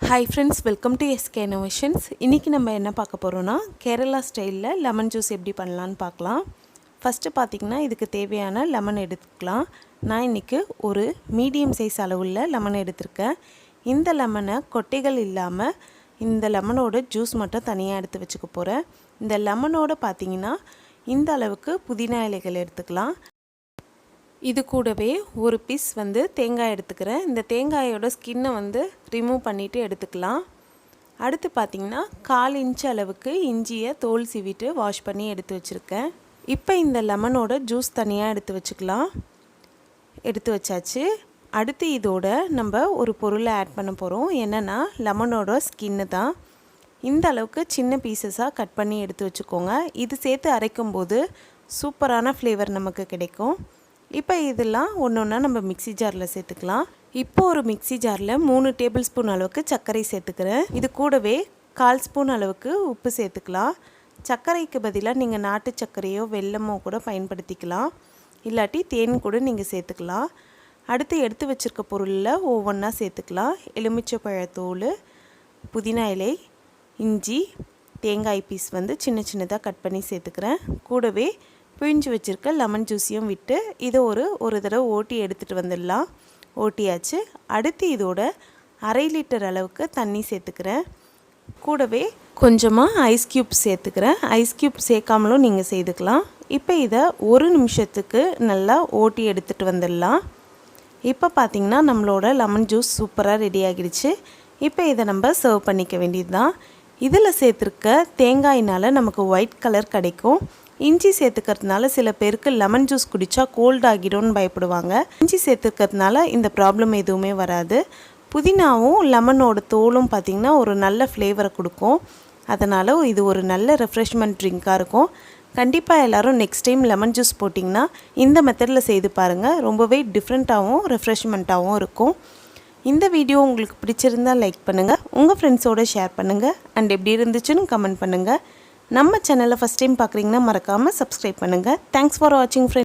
Hi friends, welcome to SK Innovations. இன்னைக்கு நம்ம என்ன பார்க்க போறோம்னா கேரளா ஸ்டைல்ல லெமன் ஜூஸ் எப்படி பண்ணலாம்னு பார்க்கலாம். ஃபர்ஸ்ட் பாத்தீங்கன்னா இதுக்கு தேவையான லெமன் எடுத்துக்கலாம். நான் இன்னைக்கு ஒரு மீடியம் சைஸ் அளவுள்ள லெமன் எடுத்துர்க்கேன். இந்த லெமனை கொட்டைகள் இல்லாம இந்த லெமனோட ஜூஸ் மட்டும் தனியா எடுத்து வச்சுக்க போறேன். இந்த லெமனோட பாத்தீங்கன்னா இந்த அளவுக்கு புதினா இலைகள் எடுத்துக்கலாம். இது கூடவே ஒரு பீஸ் வந்து தேங்காய் எடுத்துக்கிறேன். இந்த தேங்காயோட ஸ்கின்னை வந்து ரிமூவ் பண்ணிட்டு எடுத்துக்கலாம். அடுத்து பாத்தீங்கன்னா 1/4 இன்ச் அளவுக்கு இஞ்சியை தோல் சீவிட்டு வாஷ் பண்ணி எடுத்து வச்சிருக்கேன். இப்போ இந்த லெமனோட ஜூஸ் தனியா எடுத்து வச்சுக்கலாம். எடுத்து வச்சாச்சு. அடுத்து இதோட நம்ம ஒரு பொருளை ஆட் பண்ண போறோம். என்னன்னா லெமனோட ஸ்கின் தான். இந்த அளவுக்கு சின்ன பீசஸா கட் பண்ணி எடுத்து வச்சுக்கோங்க. இது சேர்த்து அரைக்கும்போது சூப்பரான ஃப்ளேவர் நமக்கு கிடைக்கும். இப்போ இதெல்லாம் ஒண்ணொண்ணா நம்ம மிக்ஸி ஜார்ல சேர்த்துக்கலாம். இப்போ ஒரு மிக்ஸி ஜார்ல 3 டேபிள் ஸ்பூன் அளவுக்கு சர்க்கரை சேர்த்துக்கிறேன். இது கூடவே 1/4 ஸ்பூன் அளவுக்கு உப்பு சேர்த்துக்கலாம். சர்க்கரைக்கு பதிலா நீங்க நாட்டு சர்க்கரையோ வெல்லமோ கூட பயன்படுத்திக்கலாம். இல்லாட்டி தேன் கூட நீங்க சேர்த்துக்கலாம். அடுத்து எடுத்து வச்சிருக்க பொருள்ல ஒவ்வொண்ணா சேர்த்துக்கலாம். எலுமிச்சை தோல், புதினா இலை, இஞ்சி, தேங்காய் பீஸ் வந்து சின்ன சின்னதா கட் பண்ணி சேர்த்துக்கிறேன். கூடவே பிழிஞ்சு வச்சிருக்க லெமன் ஜூஸையும் விட்டு இதை ஒரு தடவை ஓட்டி எடுத்துட்டு வந்துடலாம். ஓட்டியாச்சு. அடுத்து இதோட 1/2 லிட்டர் அளவுக்கு தண்ணி சேர்த்துக்கிறேன். கூடவே கொஞ்சமாக ஐஸ் கியூப் சேர்த்துக்கிறேன். ஐஸ் கியூப் சேர்க்காமலும் நீங்கள் செய்துக்கலாம். இப்போ இதை 1 நிமிஷத்துக்கு நல்லா ஓட்டி எடுத்துட்டு வந்துடலாம். இப்போ பார்த்தீங்கன்னா நம்மளோட லெமன் ஜூஸ் சூப்பராக ரெடி ஆகிடுச்சு. இப்போ இதை நம்ம சர்வ் பண்ணிக்க வேண்டியது தான். இதில் சேர்த்துருக்க தேங்காயினால் நமக்கு ஒயிட் கலர் கிடைக்கும். இஞ்சி சேர்த்துக்கிறதுனால சில பேருக்கு லெமன் ஜூஸ் குடித்தா கோல்ட் ஆகிடும்னு பயப்படுவாங்க. இஞ்சி சேர்த்துக்கிறதுனால இந்த ப்ராப்ளம் எதுவுமே வராது. புதினாவும் லெமனோட தோலும் பார்த்திங்கன்னா ஒரு நல்ல ஃப்ளேவரை கொடுக்கும். அதனால் இது ஒரு நல்ல ரெஃப்ரெஷ்மெண்ட் ட்ரிங்காக இருக்கும். கண்டிப்பாக எல்லோரும் நெக்ஸ்ட் டைம் லெமன் ஜூஸ் போட்டிங்கன்னா இந்த மெத்தடில் செய்து பாருங்கள். ரொம்பவே டிஃப்ரெண்ட்டாகவும் ரெஃப்ரெஷ்மெண்ட்டாகவும் இருக்கும். இந்த வீடியோ உங்களுக்கு பிடிச்சிருந்தால் லைக் பண்ணுங்கள், உங்கள் ஃப்ரெண்ட்ஸோடு ஷேர் பண்ணுங்கள், அண்ட் எப்படி இருந்துச்சுன்னு கமெண்ட் பண்ணுங்கள். நம்ம சேனலை ஃபஸ்ட் டைம் பார்க்குறீங்கன்னா மறக்காமல் சப்ஸ்கிரைப் பண்ணுங்கள். தேங்க்ஸ் ஃபார் வாட்சிங் ஃப்ரெண்ட்ஸ்.